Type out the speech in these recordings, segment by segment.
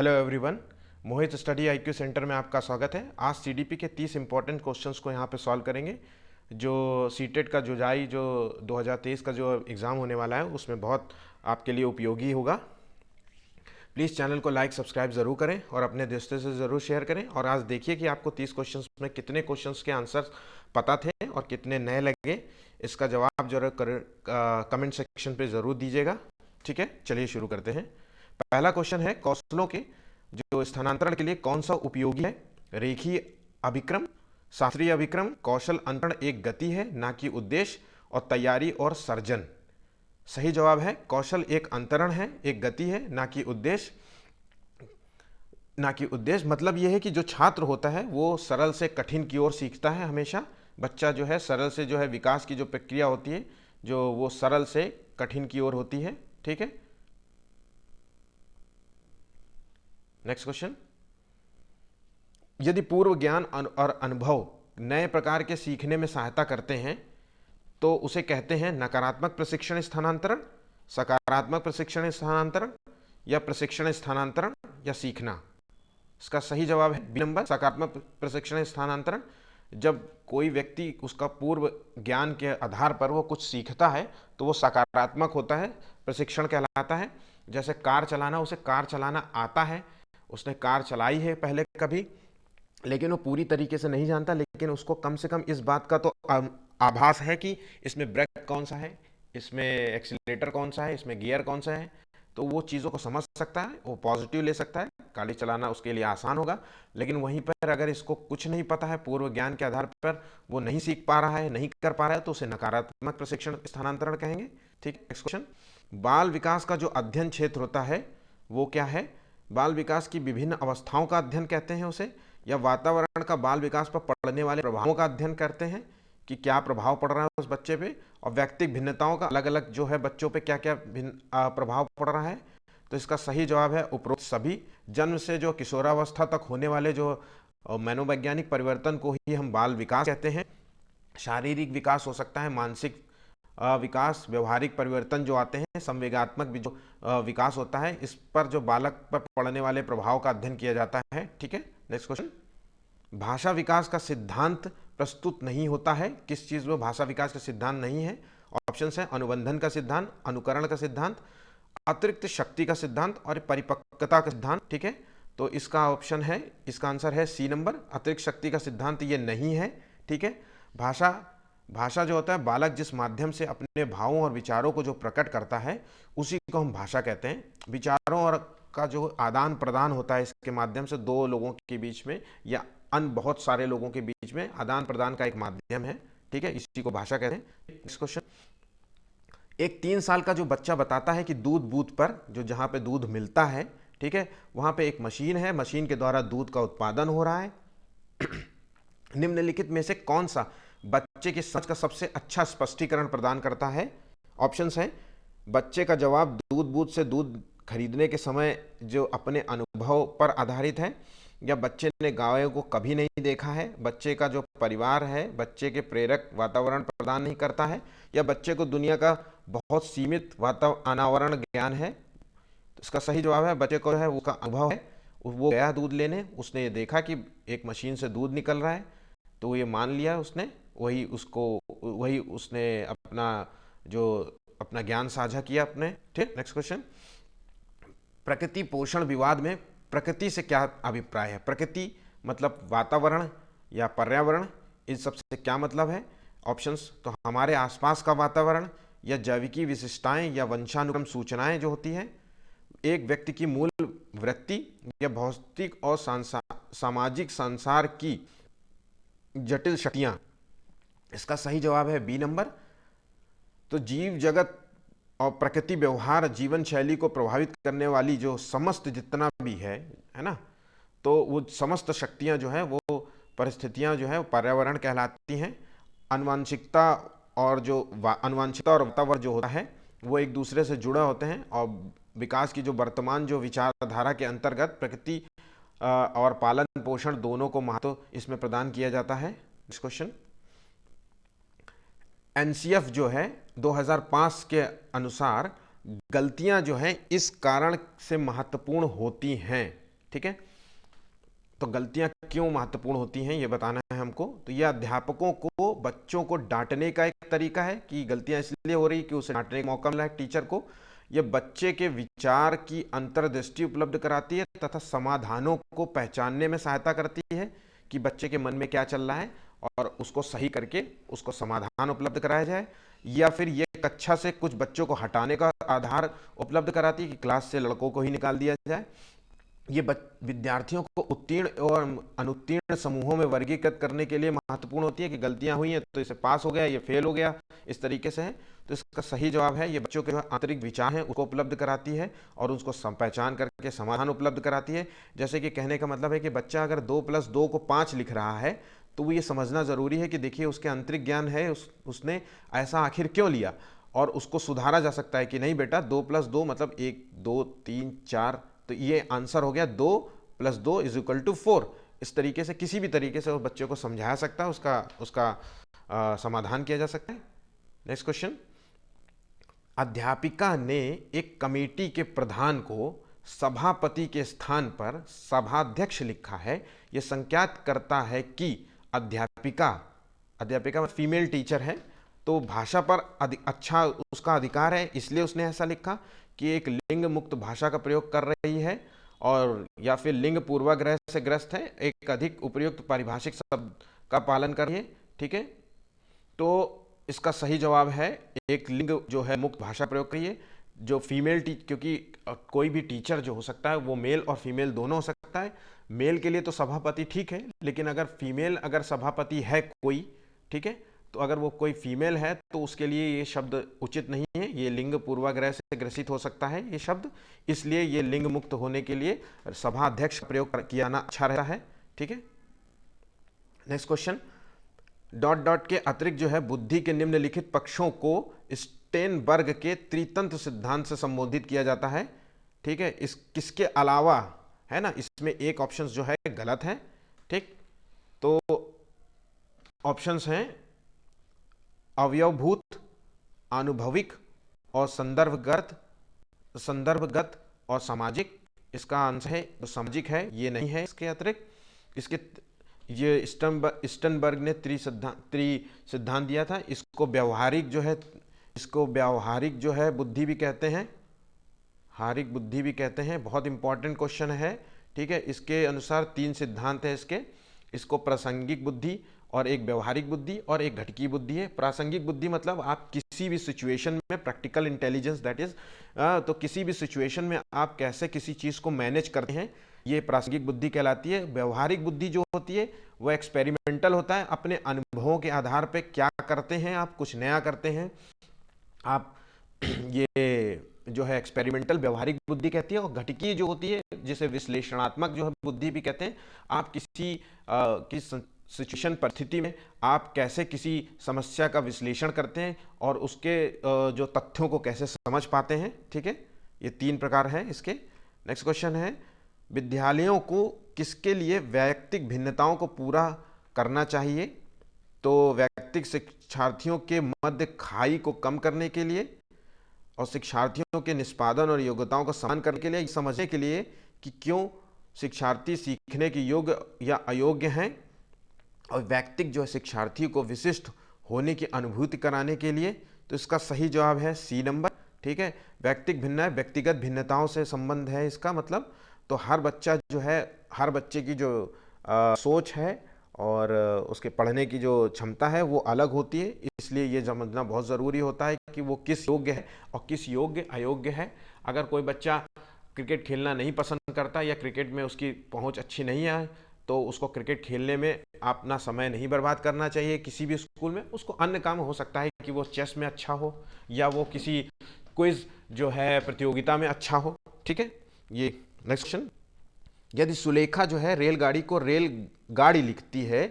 Hello everyone, मोहित study IQ centre में आपका स्वागत है। आज सीडीपी के 30 इंपॉर्टेंट क्वेश्चंस को यहाँ पे सॉल्व करेंगे। जो सीटेट का जुलाई जो 2023 का जो एग्ज़ाम होने वाला है उसमें बहुत आपके लिए उपयोगी होगा। प्लीज़ चैनल को लाइक सब्सक्राइब ज़रूर करें और अपने दोस्तों से ज़रूर शेयर करें। और आज देखिए कि आपको 30 क्वेश्चंस में कितने क्वेश्चंस के आंसर पता थे और कितने नए लगे। इसका जवाब जरूर कमेंट सेक्शन पे ज़रूर दीजिएगा। ठीक है, चलिए शुरू करते हैं। पहला क्वेश्चन है, कौशलों के जो स्थानांतरण के लिए कौन सा उपयोगी है? रेखीय अभिक्रम, शास्त्रीय अभिक्रम, कौशल अंतरण एक गति है ना कि उद्देश्य, और तैयारी और सर्जन। सही जवाब है कौशल एक अंतरण है, एक गति है ना कि उद्देश्य। मतलब यह है कि जो छात्र होता है वो सरल से कठिन की ओर सीखता है। हमेशा बच्चा जो है सरल से जो है विकास की जो प्रक्रिया होती है जो वो सरल से कठिन की ओर होती है। ठीक है, नेक्स्ट क्वेश्चन। यदि पूर्व ज्ञान और अनुभव नए प्रकार के सीखने में सहायता करते हैं तो उसे कहते हैं नकारात्मक प्रशिक्षण स्थानांतरण, सकारात्मक प्रशिक्षण स्थानांतरण, या प्रशिक्षण स्थानांतरण, या सीखना। इसका सही जवाब है बी नंबर, सकारात्मक प्रशिक्षण स्थानांतरण। जब कोई व्यक्ति उसका पूर्व ज्ञान के आधार पर वो कुछ सीखता है तो वो सकारात्मक होता है, प्रशिक्षण कहलाता है। जैसे कार चलाना, उसे कार चलाना आता है, उसने कार चलाई है पहले कभी, लेकिन वो पूरी तरीके से नहीं जानता, लेकिन उसको कम से कम इस बात का तो आभास है कि इसमें ब्रेक कौन सा है, इसमें एक्सीलरेटर कौन सा है, इसमें गियर कौन सा है। तो वो चीज़ों को समझ सकता है, वो पॉजिटिव ले सकता है, गाड़ी चलाना उसके लिए आसान होगा। लेकिन वहीं पर अगर इसको कुछ नहीं पता है, पूर्व ज्ञान के आधार पर वो नहीं सीख पा रहा है, नहीं कर पा रहा है, तो उसे नकारात्मक प्रशिक्षण स्थानांतरण कहेंगे। ठीक, नेक्स्ट क्वेश्चन। बाल विकास का जो अध्ययन क्षेत्र होता है वो क्या है? बाल विकास की विभिन्न अवस्थाओं का अध्ययन कहते हैं उसे, या वातावरण का बाल विकास पर पड़ने वाले प्रभावों का अध्ययन करते हैं कि क्या प्रभाव पड़ रहा है उस बच्चे पे, और व्यक्तिगत भिन्नताओं का अलग अलग जो है बच्चों पे क्या क्या प्रभाव पड़ रहा है। तो इसका सही जवाब है उपरोक्त सभी। जन्म से जो किशोरावस्था तक होने वाले जो मनोवैज्ञानिक परिवर्तन को ही हम बाल विकास कहते हैं। शारीरिक विकास हो सकता है, मानसिक विकास, व्यवहारिक परिवर्तन जो आते हैं, संवेगात्मक भी जो विकास होता है, इस पर जो बालक पर पड़ने वाले प्रभाव का अध्ययन किया जाता है। ठीक है, नेक्स्ट क्वेश्चन। भाषा विकास का सिद्धांत प्रस्तुत नहीं होता है, किस चीज में भाषा विकास का सिद्धांत नहीं है? ऑप्शन है अनुबंधन का सिद्धांत, अनुकरण का सिद्धांत, अतिरिक्त शक्ति का सिद्धांत, और परिपक्वता का सिद्धांत। ठीक है, तो इसका ऑप्शन है, इसका आंसर है सी नंबर, अतिरिक्त शक्ति का सिद्धांत ये नहीं है। ठीक है, भाषा जो होता है, बालक जिस माध्यम से अपने भावों और विचारों को जो प्रकट करता है उसी को हम भाषा कहते हैं। विचारों और का जो आदान प्रदान होता है इसके माध्यम से दो लोगों के बीच में या अन्य बहुत सारे लोगों के बीच में आदान प्रदान का एक माध्यम है। ठीक है, इसी को भाषा कहते हैं। Next question. एक 3 साल का जो बच्चा बताता है कि दूध बूथ पर जो जहाँ पे दूध मिलता है, ठीक है, वहाँ पे एक मशीन है, मशीन के द्वारा दूध का उत्पादन हो रहा है। निम्नलिखित में से कौन सा बच्चे की समझ का सबसे अच्छा स्पष्टीकरण प्रदान करता है? ऑप्शंस हैं, बच्चे का जवाब दूध बूथ से दूध खरीदने के समय जो अपने अनुभव पर आधारित है, या बच्चे ने गायों को कभी नहीं देखा है, बच्चे का जो परिवार है बच्चे के प्रेरक वातावरण प्रदान नहीं करता है, या बच्चे को दुनिया का बहुत सीमित अनावरण ज्ञान है। तो इसका सही जवाब है बच्चे को है वो का अनुभव है। वो गया दूध लेने, उसने ये देखा कि एक मशीन से दूध निकल रहा है, तो ये मान लिया उसने, वही उसने अपना ज्ञान साझा किया अपने। ठीक, नेक्स्ट क्वेश्चन। प्रकृति पोषण विवाद में प्रकृति से क्या अभिप्राय है? प्रकृति मतलब वातावरण या पर्यावरण, इन सब से क्या मतलब है? ऑप्शंस, तो हमारे आसपास का वातावरण, या जैविकी विशिष्टताएं, या वंशानुक्रम सूचनाएं जो होती हैं, एक व्यक्ति की मूल वृत्ति, या भौतिक और सामाजिक संसार की जटिल शक्तियां। इसका सही जवाब है बी नंबर। तो जीव जगत और प्रकृति व्यवहार जीवन शैली को प्रभावित करने वाली जो समस्त जितना भी है ना, तो वो समस्त शक्तियां जो है वो परिस्थितियां जो है पर्यावरण कहलाती हैं। अनुवांशिकता अनुवांशिकता और वातावरण जो होता है वो एक दूसरे से जुड़ा होते हैं, और विकास की जो वर्तमान जो विचारधारा के अंतर्गत प्रकृति और पालन पोषण दोनों को महत्व इसमें प्रदान किया जाता है। Next question. एनसीएफ जो है 2005 के अनुसार गलतियां जो हैं इस कारण से महत्वपूर्ण होती हैं, ठीक है। तो गलतियां क्यों महत्वपूर्ण होती हैं ये बताना है हमको। तो ये अध्यापकों को बच्चों को डांटने का एक तरीका है कि गलतियां इसलिए हो रही कि उसे डांटने का मौका मिला है टीचर को। ये बच्चे के विचार की अंतर्दृष्टि उपलब्ध कराती है तथा समाधानों को पहचानने में सहायता करती है कि बच्चे के मन में क्या चल रहा है और उसको सही करके उसको समाधान उपलब्ध कराया जाए। या फिर ये कक्षा से कुछ बच्चों को हटाने का आधार उपलब्ध कराती है कि क्लास से लड़कों को ही निकाल दिया जाए। ये विद्यार्थियों को उत्तीर्ण और अनुत्तीर्ण समूहों में वर्गीकृत करने के लिए महत्वपूर्ण होती है कि गलतियां हुई हैं तो इसे पास हो गया, ये फेल हो गया, इस तरीके से है। तो इसका सही जवाब है ये बच्चों के जो आंतरिक विचार हैं उसको उपलब्ध कराती है और उसको पहचान करके समाधान उपलब्ध कराती है। जैसे कि कहने का मतलब है कि बच्चा अगर 2+2 को 5 लिख रहा है तो वो ये समझना ज़रूरी है कि देखिए उसके आंतरिक ज्ञान है, उसने ऐसा आखिर क्यों लिया, और उसको सुधारा जा सकता है कि नहीं बेटा 2+2 मतलब 1 2 3 4, तो ये आंसर हो गया 2+2 = 4। इस तरीके से किसी भी तरीके से उस बच्चे को समझाया सकता है, उसका उसका समाधान किया जा सकता है। नेक्स्ट क्वेश्चन, अध्यापिका ने एक कमेटी के प्रधान को सभापति के स्थान पर सभाध्यक्ष लिखा है। यह संकेत करता है कि अध्यापिका अध्यापिका फीमेल टीचर है तो भाषा पर अच्छा उसका अधिकार है, इसलिए उसने ऐसा लिखा कि एक लिंग मुक्त भाषा का प्रयोग कर रही है और या फिर लिंग पूर्वाग्रह से ग्रस्त है, एक अधिक उपयुक्त पारिभाषिक शब्द का पालन कर रही है। ठीक है, तो इसका सही जवाब है एक लिंग जो है मुक्त भाषा प्रयोग करिए। जो फीमेल क्योंकि कोई भी टीचर जो हो सकता है वो मेल और फीमेल दोनों हो सकता है। मेल के लिए तो सभापति ठीक है, लेकिन अगर फीमेल अगर सभापति है कोई, ठीक है, तो अगर वो कोई फीमेल है तो उसके लिए ये शब्द उचित नहीं है, ये लिंग पूर्वाग्रह से ग्रसित हो सकता है ये शब्द, इसलिए ये लिंग मुक्त होने के लिए सभा अध्यक्ष का प्रयोग किया ना अच्छा रहता है। ठीक है, नेक्स्ट क्वेश्चन, डॉट डॉट के अतिरिक्त जो है बुद्धि के निम्नलिखित पक्षों को स्टेनबर्ग के त्रितंत्र सिद्धांत से संबोधित किया जाता है। ठीक है, इस किसके अलावा है ना, इसमें एक ऑप्शन जो है गलत है। ठीक, तो ऑप्शंस हैं अवयवभूत, आनुभविक और संदर्भगत और सामाजिक। इसका आंसर है जो सामाजिक है ये नहीं है इसके अतिरिक्त। इसके ये स्टनबर्ग ने सिद्धांत दिया था। इसको व्यावहारिक जो है बुद्धि भी कहते हैं, हारिक बुद्धि भी कहते हैं। बहुत इंपॉर्टेंट क्वेश्चन है। ठीक है, इसके अनुसार 3 सिद्धांत है इसको प्रासंगिक बुद्धि और एक व्यवहारिक बुद्धि और एक घटकी बुद्धि है। प्रासंगिक बुद्धि मतलब आप किसी भी सिचुएशन में प्रैक्टिकल इंटेलिजेंस दैट इज, तो किसी भी सिचुएशन में आप कैसे किसी चीज़ को मैनेज करते हैं, ये प्रासंगिक बुद्धि कहलाती है। व्यवहारिक बुद्धि जो होती है वो एक्सपेरिमेंटल होता है, अपने अनुभवों के आधार पे क्या करते हैं आप, कुछ नया करते हैं आप, ये जो है एक्सपेरिमेंटल व्यवहारिक बुद्धि कहती है। और घटकी जो होती है जिसे विश्लेषणात्मक जो है बुद्धि भी कहते हैं, आप किसी सिचुएशन परिस्थिति में आप कैसे किसी समस्या का विश्लेषण करते हैं और उसके जो तथ्यों को कैसे समझ पाते हैं। ठीक है, ये 3 प्रकार हैं इसके। नेक्स्ट क्वेश्चन है, विद्यालयों को किसके लिए वैयक्तिक भिन्नताओं को पूरा करना चाहिए? तो वैयक्तिक शिक्षार्थियों के मध्य खाई को कम करने के लिए और शिक्षार्थियों के निष्पादन और योग्यताओं को समान करने के लिए, समझने के लिए कि क्यों शिक्षार्थी सीखने के योग्य या अयोग्य हैं, और वैयक्तिक जो है शिक्षार्थी को विशिष्ट होने की अनुभूति कराने के लिए। तो इसका सही जवाब है सी नंबर। ठीक है, व्यक्तिगत भिन्नताओं से संबंध है इसका मतलब। तो हर बच्चा जो है, हर बच्चे की जो सोच है और उसके पढ़ने की जो क्षमता है वो अलग होती है, इसलिए ये समझना बहुत ज़रूरी होता है कि वो किस योग्य है और किस योग्य अयोग्य है। अगर कोई बच्चा क्रिकेट खेलना नहीं पसंद करता या क्रिकेट में उसकी पहुंच अच्छी नहीं है तो उसको क्रिकेट खेलने में अपना समय नहीं बर्बाद करना चाहिए किसी भी स्कूल में। उसको अन्य काम हो सकता है कि वो चेस में अच्छा हो या वो किसी क्विज जो है प्रतियोगिता में अच्छा हो। ठीक है, ये नेक्स्ट क्वेश्चन, यदि सुलेखा जो है रेलगाड़ी को रेलगाड़ी लिखती है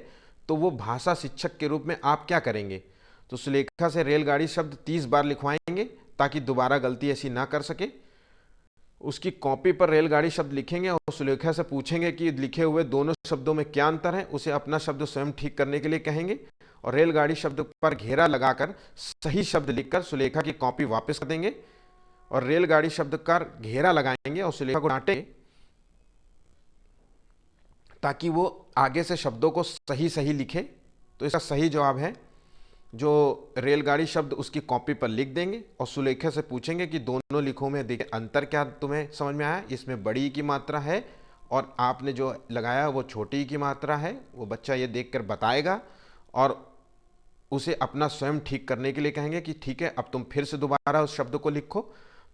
तो वो भाषा शिक्षक के रूप में आप क्या करेंगे? तो सुलेखा से रेलगाड़ी शब्द 30 बार लिखवाएंगे ताकि दोबारा गलती ऐसी ना कर सके। उसकी कॉपी पर रेलगाड़ी शब्द लिखेंगे और सुलेखा से पूछेंगे कि लिखे हुए दोनों शब्दों में क्या अंतर है, उसे अपना शब्द स्वयं ठीक करने के लिए कहेंगे और रेलगाड़ी शब्द पर घेरा लगाकर सही शब्द लिखकर सुलेखा की कॉपी वापस कर देंगे और रेलगाड़ी शब्द का घेरा लगाएंगे और सुलेखा को डांटेंगे ताकि वो आगे से शब्दों को सही सही लिखे। तो इसका सही जवाब है जो रेलगाड़ी शब्द उसकी कॉपी पर लिख देंगे और सुलेखे से पूछेंगे कि दोनों लिखों में देखिए अंतर क्या तुम्हें समझ में आया, इसमें बड़ी की मात्रा है और आपने जो लगाया वो छोटी की मात्रा है। वो बच्चा ये देखकर बताएगा और उसे अपना स्वयं ठीक करने के लिए कहेंगे कि ठीक है अब तुम फिर से दोबारा उस शब्द को लिखो।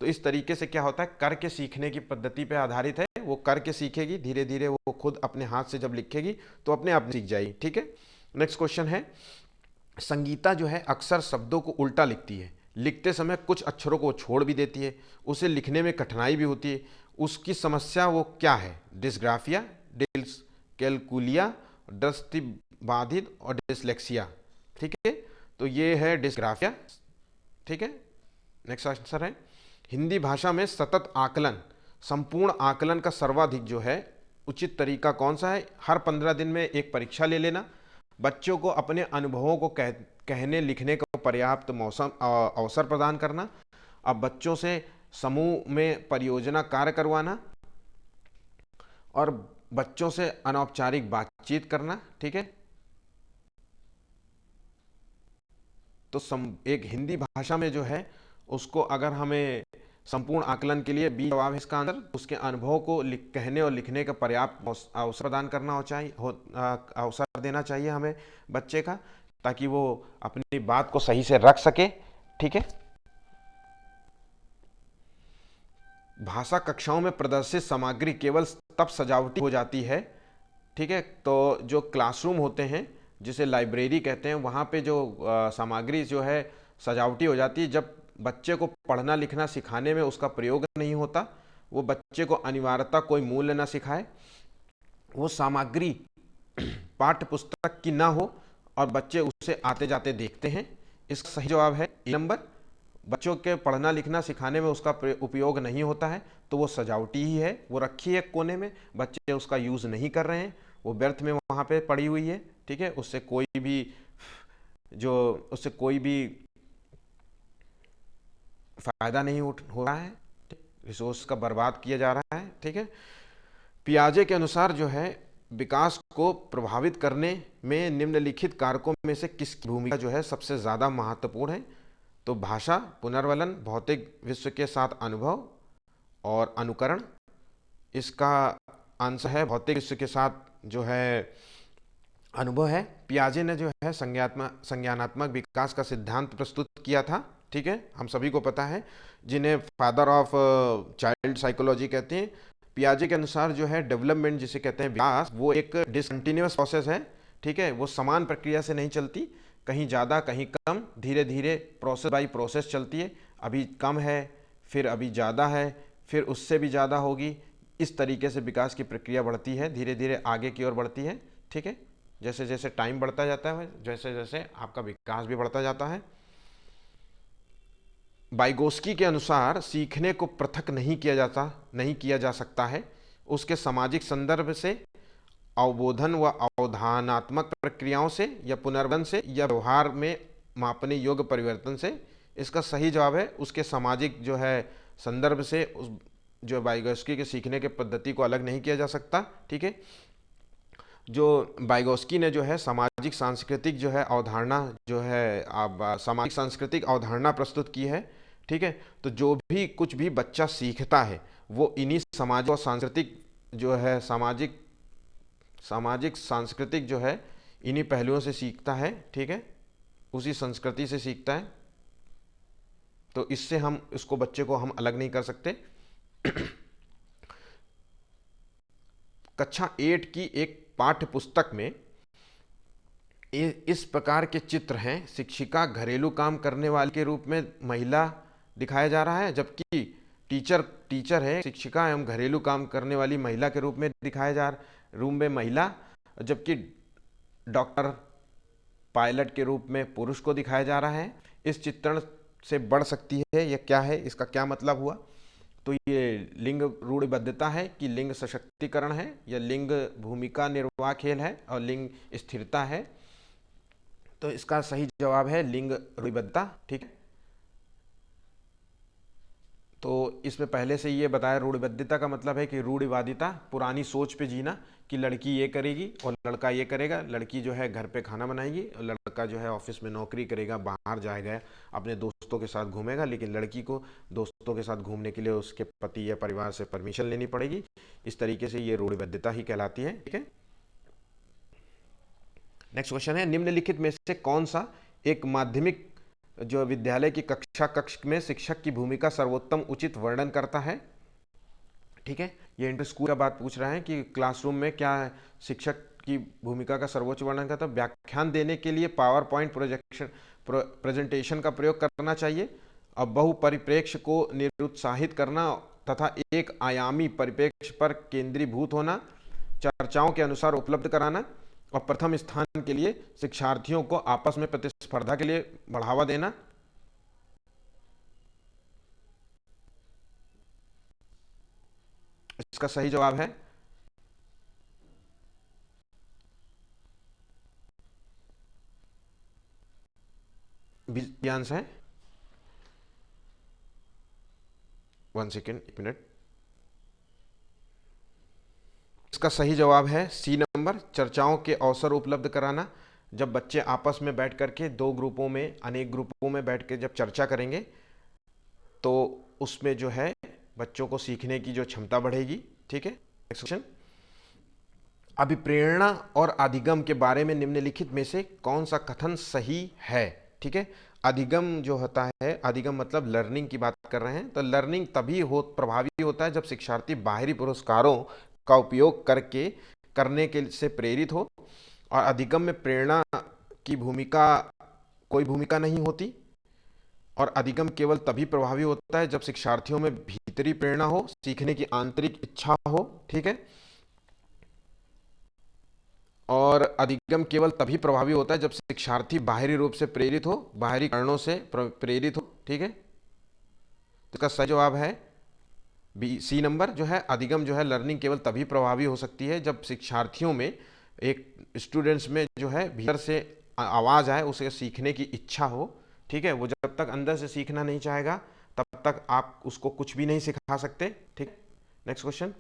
तो इस तरीके से क्या होता है, करके सीखने की पद्धति पे आधारित है। वो करके सीखेगी, धीरे धीरे वो खुद अपने हाथ से जब लिखेगी तो अपने आप सीख जाएगी। ठीक है, नेक्स्ट क्वेश्चन है, संगीता जो है अक्सर शब्दों को उल्टा लिखती है, लिखते समय कुछ अक्षरों को छोड़ भी देती है, उसे लिखने में कठिनाई भी होती है, उसकी समस्या वो क्या है? डिस्ग्राफिया, डिसकैलकुलिया, दृष्टिबाधित और डिसलेक्सिया। ठीक है, तो ये है डिस्ग्राफिया। ठीक है, नेक्स्ट आंसर है, हिंदी भाषा में सतत आकलन, संपूर्ण आकलन का सर्वाधिक जो है उचित तरीका कौन सा है? हर 15 दिन में एक परीक्षा ले लेना, बच्चों को अपने अनुभवों को कहने लिखने का पर्याप्त मौसम अवसर प्रदान करना, अब बच्चों से समूह में परियोजना कार्य करवाना और बच्चों से अनौपचारिक बातचीत करना। ठीक है, तो एक हिंदी भाषा में जो है उसको अगर हमें संपूर्ण आकलन के लिए बी जवाब है इसका आंसर, उसके अनुभव को कहने और लिखने का पर्याप्त अवसर प्रदान करना हो चाहिए अवसर देना चाहिए हमें बच्चे का, ताकि वो अपनी बात को सही से रख सके। ठीक है, भाषा कक्षाओं में प्रदर्शित सामग्री केवल तब सजावटी हो जाती है। ठीक है, तो जो क्लासरूम होते हैं जिसे लाइब्रेरी कहते हैं, वहाँ पे जो सामग्री जो है सजावटी हो जाती है जब बच्चे को पढ़ना लिखना सिखाने में उसका प्रयोग नहीं होता, वो बच्चे को अनिवार्यता कोई मूल्य ना सिखाए, वो सामग्री पाठ्य पुस्तक की ना हो और बच्चे उसे आते जाते देखते हैं। इसका सही जवाब है ए नंबर, बच्चों के पढ़ना लिखना सिखाने में उसका उपयोग नहीं होता है तो वो सजावटी ही है, वो रखी है कोने में, बच्चे उसका यूज़ नहीं कर रहे हैं, वो व्यर्थ में वहाँ पे पड़ी हुई है। ठीक है, उससे कोई भी फायदा नहीं हो रहा है, रिसोर्स का बर्बाद किया जा रहा है। ठीक है, पियाजे के अनुसार जो है विकास को प्रभावित करने में निम्नलिखित कारकों में से किसकी भूमिका जो है सबसे ज़्यादा महत्वपूर्ण है? तो भाषा, पुनर्वलन, भौतिक विश्व के साथ अनुभव और अनुकरण। इसका आंसर है भौतिक विश्व के साथ जो है अनुभव है। पियाजे ने जो है संज्ञानात्मक विकास का सिद्धांत प्रस्तुत किया था। ठीक है, हम सभी को पता है, जिन्हें फादर ऑफ चाइल्ड साइकोलॉजी कहते हैं। पियाजे के अनुसार जो है डेवलपमेंट जिसे कहते हैं विकास, वो एक डिसकंटिन्यूअस प्रोसेस है। ठीक है, वो समान प्रक्रिया से नहीं चलती, कहीं ज़्यादा कहीं कम, धीरे धीरे प्रोसेस बाई प्रोसेस चलती है। अभी कम है, फिर अभी ज़्यादा है, फिर उससे भी ज़्यादा होगी। इस तरीके से विकास की प्रक्रिया बढ़ती है, धीरे धीरे आगे की ओर बढ़ती है। ठीक है, जैसे जैसे टाइम बढ़ता जाता है जैसे जैसे आपका विकास भी बढ़ता जाता है। वाइगोस्की के अनुसार सीखने को पृथक नहीं किया जा सकता है, उसके सामाजिक संदर्भ से, अवबोधन व अवधानात्मक प्रक्रियाओं से, या पुनर्वन से, या व्यवहार में मापने योग्य परिवर्तन से। इसका सही जवाब है उसके सामाजिक जो है संदर्भ से, उस जो वाइगोस्की के सीखने के पद्धति को अलग नहीं किया जा सकता। ठीक है, जो वाइगोस्की ने जो है सामाजिक सांस्कृतिक जो है अवधारणा जो है सामाजिक सांस्कृतिक अवधारणा प्रस्तुत की है। ठीक है, तो जो भी कुछ भी बच्चा सीखता है वो इन्हीं समाज और सांस्कृतिक जो है सामाजिक सांस्कृतिक जो है इन्हीं पहलुओं से सीखता है। ठीक है, उसी संस्कृति से सीखता है, तो इससे हम इसको बच्चे को हम अलग नहीं कर सकते। कक्षा 8 की एक पाठ्य पुस्तक में इस प्रकार के चित्र हैं। शिक्षिका घरेलू काम करने वाले के रूप में महिला दिखाया जा रहा है, जबकि टीचर है शिक्षिका एवं घरेलू काम करने वाली महिला के रूप में दिखाया जा रूम में महिला, जबकि डॉक्टर पायलट के रूप में पुरुष को दिखाया जा रहा है। इस चित्रण से बढ़ सकती है यह क्या है, इसका क्या मतलब हुआ? तो ये लिंग रूढ़िबद्धता है कि लिंग सशक्तिकरण है, या लिंग भूमिका निर्वाह खेल है और लिंग स्थिरता है। तो इसका सही जवाब है लिंग रूढ़िबद्धता। ठीक है, तो इसमें पहले से ये बताया, रूढ़िबद्धता का मतलब है कि रूढ़िवादिता, पुरानी सोच पे जीना कि लड़की ये करेगी और लड़का ये करेगा। लड़की जो है घर पे खाना बनाएगी और लड़का जो है ऑफिस में नौकरी करेगा, बाहर जाएगा, अपने दोस्तों के साथ घूमेगा, लेकिन लड़की को दोस्तों के साथ घूमने के लिए उसके पति या परिवार से परमिशन लेनी पड़ेगी। इस तरीके से ये रूढ़िबद्धता ही कहलाती है। ठीक है, नेक्स्ट क्वेश्चन है, निम्नलिखित में से कौन सा एक माध्यमिक जो विद्यालय की कक्ष में शिक्षक की भूमिका सर्वोत्तम उचित वर्णन करता है? ठीक है, ये इंटर स्कूल का बात पूछ रहा है कि क्लासरूम में क्या शिक्षक की भूमिका का सर्वोच्च वर्णन करता है। व्याख्यान देने के लिए पावर पॉइंट प्रेजेंटेशन का प्रयोग करना चाहिए। अब बहुपरिप्रेक्ष्य को निरुत्साहित करना तथा एक आयामी परिप्रेक्ष्य पर केंद्रीभूत होना, चर्चाओं के अनुसार उपलब्ध कराना और प्रथम स्थान के लिए शिक्षार्थियों को आपस में प्रतिस्पर्धा के लिए बढ़ावा देना। इसका सही जवाब है आंसर है, 1 सेकेंड, 1 मिनट। इसका सही जवाब है सी नंबर, चर्चाओं के अवसर उपलब्ध कराना। जब बच्चे आपस में बैठ करके दो ग्रुपों में, अनेक ग्रुपों में बैठ के जब चर्चा करेंगे तो उसमें जो है बच्चों को सीखने की जो क्षमता बढ़ेगी। ठीक है, नेक्स्ट क्वेश्चन, अभिप्रेरणा और अधिगम के बारे में निम्नलिखित में से कौन सा कथन सही है? ठीक है, अधिगम जो होता है, अधिगम मतलब लर्निंग की बात कर रहे हैं, तो लर्निंग तभी प्रभावी होता है जब शिक्षार्थी बाहरी पुरस्कारों का उपयोग करके करने के से प्रेरित हो, और अधिगम में प्रेरणा की भूमिका कोई भूमिका नहीं होती, और अधिगम केवल तभी प्रभावी होता है जब शिक्षार्थियों में भीतरी प्रेरणा हो, सीखने की आंतरिक इच्छा हो। ठीक है, और अधिगम केवल तभी प्रभावी होता है जब शिक्षार्थी बाहरी रूप से प्रेरित हो, बाहरी कारणों से प्रेरित हो। ठीक है, तो इसका सही जवाब है बी, सी नंबर जो है, अधिगम जो है लर्निंग केवल तभी प्रभावी हो सकती है जब शिक्षार्थियों में, एक स्टूडेंट्स में जो है भीतर से आवाज़ आए, उसे सीखने की इच्छा हो। ठीक है, वो जब तक अंदर से सीखना नहीं चाहेगा तब तक आप उसको कुछ भी नहीं सिखा सकते। ठीक, नेक्स्ट क्वेश्चन,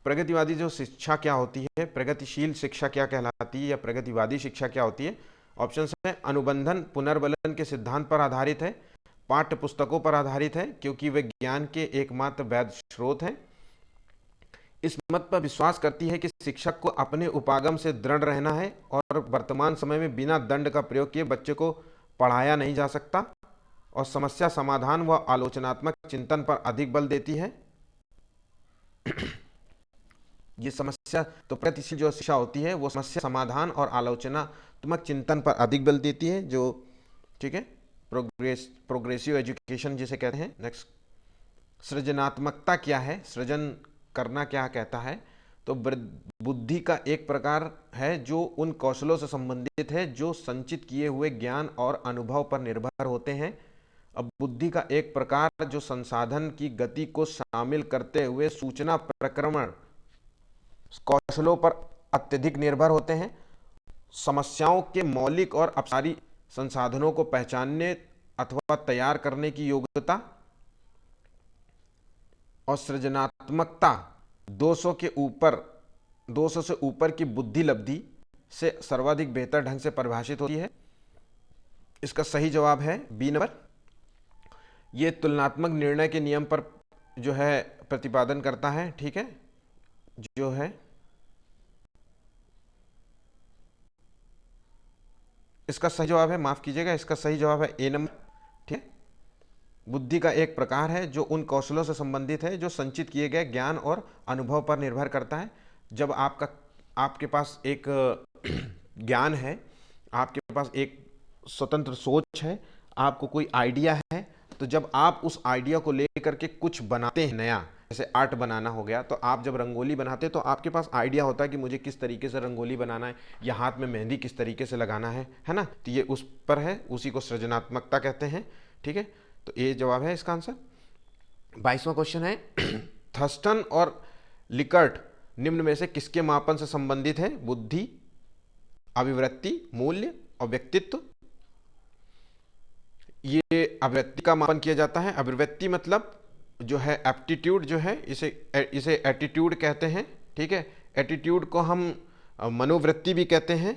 प्रगतिवादी जो शिक्षा क्या होती है, प्रगतिशील शिक्षा क्या कहलाती है, या प्रगतिवादी शिक्षा क्या होती है? ऑप्शन है, अनुबंधन पुनर्बलन के सिद्धांत पर आधारित है, पाठ्य पुस्तकों पर आधारित है क्योंकि वे ज्ञान के एकमात्र वैध स्रोत हैं, इस मत पर विश्वास करती है कि शिक्षक को अपने उपागम से दृढ़ रहना है और वर्तमान समय में बिना दंड का प्रयोग किए बच्चे को पढ़ाया नहीं जा सकता, और समस्या समाधान व आलोचनात्मक चिंतन पर अधिक बल देती है। ये समस्या, तो प्रगतिशील जो शिक्षा होती है वो समस्या समाधान और आलोचनात्मक चिंतन पर अधिक बल देती है, जो ठीक है प्रोग्रेसिव एजुकेशन जिसे कहते हैं। नेक्स्ट, सृजनात्मकता क्या है, सृजन करना क्या कहता है? तो बुद्धि का एक प्रकार है जो उन कौशलों से संबंधित है जो संचित किए हुए ज्ञान और अनुभव पर निर्भर होते हैं। अब बुद्धि का एक प्रकार जो संसाधन की गति को शामिल करते हुए सूचना प्रक्रमण कौशलों पर अत्यधिक निर्भर होते हैं, समस्याओं के मौलिक और अपसारी संसाधनों को पहचानने अथवा तैयार करने की योग्यता, और सृजनात्मकता 200 से ऊपर की बुद्धि लब्धि से सर्वाधिक बेहतर ढंग से परिभाषित होती है। इसका सही जवाब है बी नंबर, ये तुलनात्मक निर्णय के नियम पर जो है प्रतिपादन करता है। ठीक है, जो है इसका सही जवाब है, माफ कीजिएगा, इसका सही जवाब है ए नंबर। ठीक है, बुद्धि का एक प्रकार है जो उन कौशलों से संबंधित है जो संचित किए गए ज्ञान और अनुभव पर निर्भर करता है। जब आपके पास एक ज्ञान है, आपके पास एक स्वतंत्र सोच है, आपको कोई आइडिया है, तो जब आप उस आइडिया को लेकर के कुछ बनाते हैं नया, जैसे आर्ट बनाना हो गया, तो आप जब रंगोली बनाते हैं तो आपके पास आइडिया होता है कि मुझे किस तरीके से रंगोली बनाना है, या हाथ में मेहंदी किस तरीके से लगाना है ना, तो ये उस पर है, उसी को सृजनात्मकता कहते हैं। ठीक है, तो ये जवाब है इसका आंसर। 22वां क्वेश्चन है, थर्स्टन और लिकर्ट निम्न में से किसके मापन से संबंधित है? बुद्धि, अभिवृत्ति, मूल्य और व्यक्तित्व। ये अभिव्यक्ति का मापन किया जाता है। अभिव्यक्ति मतलब जो है एप्टीट्यूड जो है, इसे इसे एटीट्यूड कहते हैं, ठीक है। एटीट्यूड को हम मनोवृत्ति भी कहते हैं,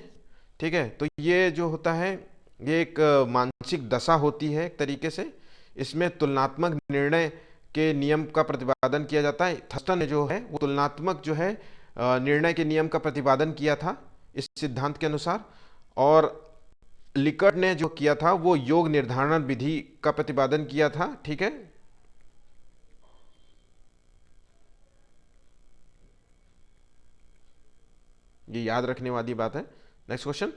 ठीक है। तो ये जो होता है ये एक मानसिक दशा होती है एक तरीके से। इसमें तुलनात्मक निर्णय के नियम का प्रतिपादन किया जाता है। थर्स्टन ने जो है वो तुलनात्मक जो है निर्णय के नियम का प्रतिपादन किया था इस सिद्धांत के अनुसार। और लिकर्ट ने जो किया था वो योग निर्धारण विधि का प्रतिपादन किया था, ठीक है। ये याद रखने वाली बात है। नेक्स्ट क्वेश्चन,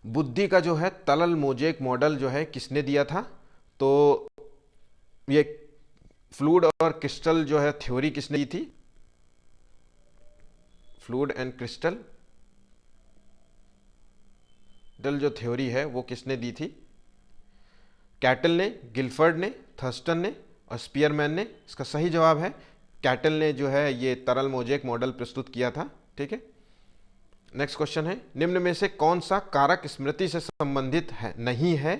बुद्धि का जो है तलल मोजेक मॉडल जो है किसने दिया था? तो ये फ्लूइड और क्रिस्टल जो है थ्योरी किसने दी थी? फ्लूइड एंड क्रिस्टल जो थ्योरी है वो किसने दी थी? कैटल ने, गिलफर्ड ने, थर्स्टन ने और स्पीयरमैन ने। इसका सही जवाब है कैटल ने जो है ये तरल मोजेक मॉडल प्रस्तुत किया था, ठीक है। नेक्स्ट क्वेश्चन है, निम्न में से कौन सा कारक स्मृति से संबंधित है नहीं है?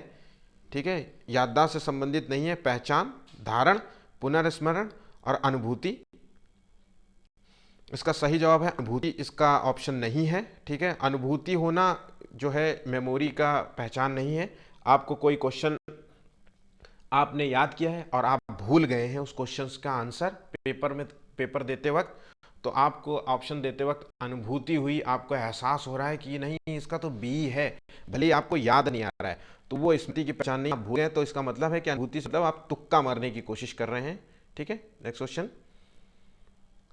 ठीक है, याददाश्त से संबंधित नहीं है। पहचान, धारण, पुनर्स्मरण और अनुभूति। इसका सही जवाब है अनुभूति, इसका ऑप्शन नहीं है, ठीक है। अनुभूति होना जो है मेमोरी का पहचान नहीं है। आपको कोई क्वेश्चन आपने याद किया है और आप भूल गए हैं उस क्वेश्चन का आंसर पेपर देते वक्त, तो आपको ऑप्शन देते वक्त अनुभूति हुई, आपको एहसास हो रहा है कि नहीं इसका तो बी है, भले ही आपको याद नहीं आ रहा है, तो वो स्मृति की पहचान नहीं। आप भूल गए तो इसका मतलब है कि अनुभूति से मतलब आप तुक्का मारने की कोशिश कर रहे हैं, ठीक है। नेक्स्ट क्वेश्चन,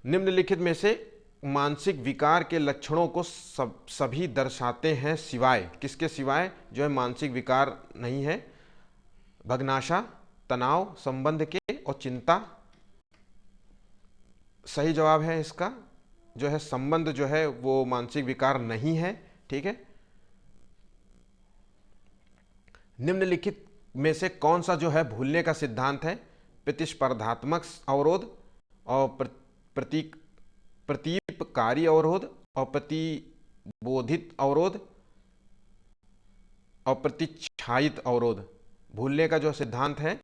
निम्नलिखित में से मानसिक विकार के लक्षणों को सभी दर्शाते हैं सिवाय किसके? सिवाय जो है मानसिक विकार नहीं है। भग्नाशा, तनाव, संबंध के और चिंता। सही जवाब है इसका जो है संबंध जो है वो मानसिक विकार नहीं है, ठीक है। निम्नलिखित में से कौन सा जो है भूलने का सिद्धांत है? प्रतिस्पर्धात्मक अवरोध और प्रतीपकारी अवरोध और प्रतिबोधित अवरोध और प्रतिच्छायित अवरोध। भूलने का जो सिद्धांत है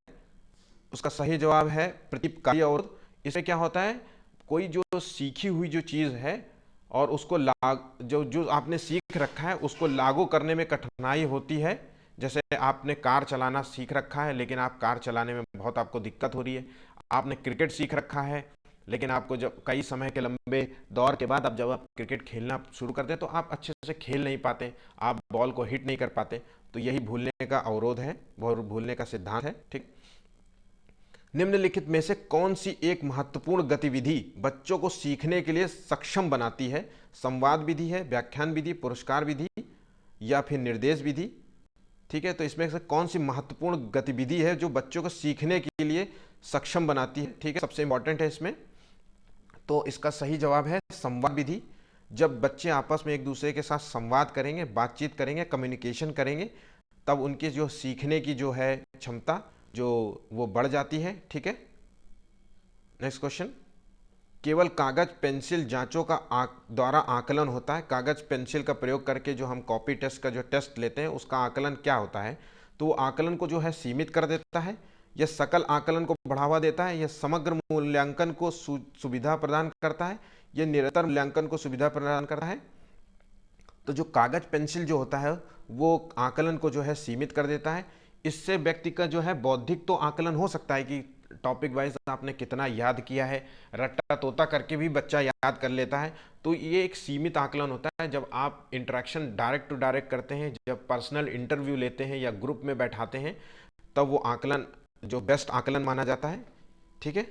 उसका सही जवाब है प्रतीपकारी अवरोध। इसमें क्या होता है, कोई जो सीखी हुई जो चीज़ है और उसको जो आपने सीख रखा है उसको लागू करने में कठिनाई होती है। जैसे आपने कार चलाना सीख रखा है लेकिन आप कार चलाने में बहुत आपको दिक्कत हो रही है। आपने क्रिकेट सीख रखा है लेकिन आपको जब कई समय के लंबे दौर के बाद जब आप क्रिकेट खेलना शुरू करते हैं तो आप अच्छे से खेल नहीं पाते, आप बॉल को हिट नहीं कर पाते। तो यही भूलने का अवरोध है, भूलने का सिद्धांत है, ठीक। निम्नलिखित में से कौन सी एक महत्वपूर्ण गतिविधि बच्चों को सीखने के लिए सक्षम बनाती है? संवाद विधि है, व्याख्यान विधि, पुरस्कार विधि या फिर निर्देश विधि, ठीक है। तो इसमें से कौन सी महत्वपूर्ण गतिविधि है जो बच्चों को सीखने के लिए सक्षम बनाती है, ठीक है, सबसे इंपॉर्टेंट है इसमें। तो इसका सही जवाब है संवाद विधि। जब बच्चे आपस में एक दूसरे के साथ संवाद करेंगे, बातचीत करेंगे, कम्युनिकेशन करेंगे, तब उनकी जो सीखने की जो है क्षमता जो वो बढ़ जाती है, ठीक है। नेक्स्ट क्वेश्चन, केवल कागज पेंसिल जांचों का द्वारा आकलन होता है। कागज पेंसिल का प्रयोग करके जो हम कॉपी टेस्ट का जो टेस्ट लेते हैं उसका आकलन क्या होता है? तो वो आकलन को जो है सीमित कर देता है, यह सकल आकलन को बढ़ावा देता है, यह समग्र मूल्यांकन को सुविधा प्रदान करता है, यह निरंतर मूल्यांकन को सुविधा प्रदान करता है। तो जो कागज पेंसिल जो होता है वो आकलन को जो है सीमित कर देता है। इससे व्यक्ति का जो है बौद्धिक तो आकलन हो सकता है कि टॉपिक वाइज आपने कितना याद किया है, रट्टा तोता करके भी बच्चा याद कर लेता है। तो ये एक सीमित आकलन होता है। जब आप इंटरेक्शन डायरेक्ट टू डायरेक्ट करते हैं, जब पर्सनल इंटरव्यू लेते हैं या ग्रुप में बैठाते हैं, तब वो आकलन जो बेस्ट आकलन माना जाता है, ठीक है।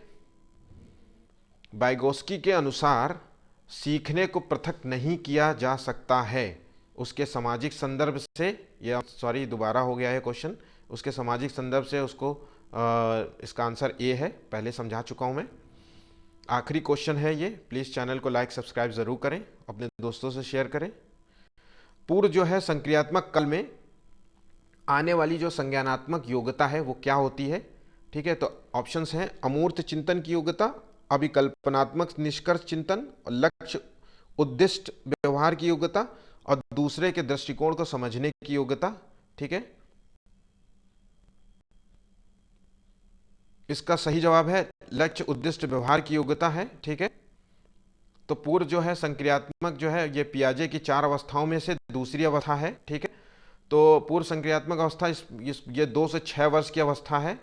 वाइगोस्की के अनुसार सीखने को पृथक नहीं किया जा सकता है उसके सामाजिक संदर्भ से, या सॉरी दोबारा हो गया है क्वेश्चन, उसके सामाजिक संदर्भ से उसको इसका आंसर ए है, पहले समझा चुका हूं मैं। आखिरी क्वेश्चन है ये, प्लीज़ चैनल को लाइक सब्सक्राइब ज़रूर करें, अपने दोस्तों से शेयर करें। पूर्व जो है संक्रियात्मक कल में आने वाली जो संज्ञानात्मक योग्यता है वो क्या होती है, ठीक है। तो ऑप्शंस हैं अमूर्त चिंतन की योग्यता, अभिकल्पनात्मक निष्कर्ष चिंतन, लक्ष्य उद्दिष्ट व्यवहार की योग्यता और दूसरे के दृष्टिकोण को समझने की योग्यता, ठीक है। इसका सही जवाब है लक्ष्य उद्दिष्ट व्यवहार की योग्यता है। ठीक है, तो पूर्व जो है संक्रियात्मक जो है ये पियाजे की 4 अवस्थाओं में से दूसरी अवस्था है। ठीक है, तो पूर्व संक्रियात्मक अवस्था ये 2 से 6 वर्ष की अवस्था है।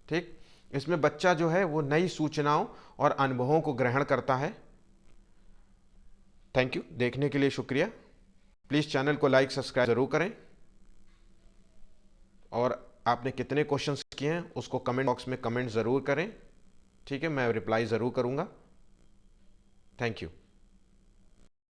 ठीक, इसमें बच्चा जो है वो नई सूचनाओं और अनुभवों को ग्रहण करता है। थैंक यू, देखने के लिए शुक्रिया। प्लीज़ चैनल को लाइक सब्सक्राइब ज़रूर करें, और आपने कितने क्वेश्चंस किए हैं उसको कमेंट बॉक्स में कमेंट ज़रूर करें। ठीक है, मैं रिप्लाई ज़रूर करूँगा। Thank you.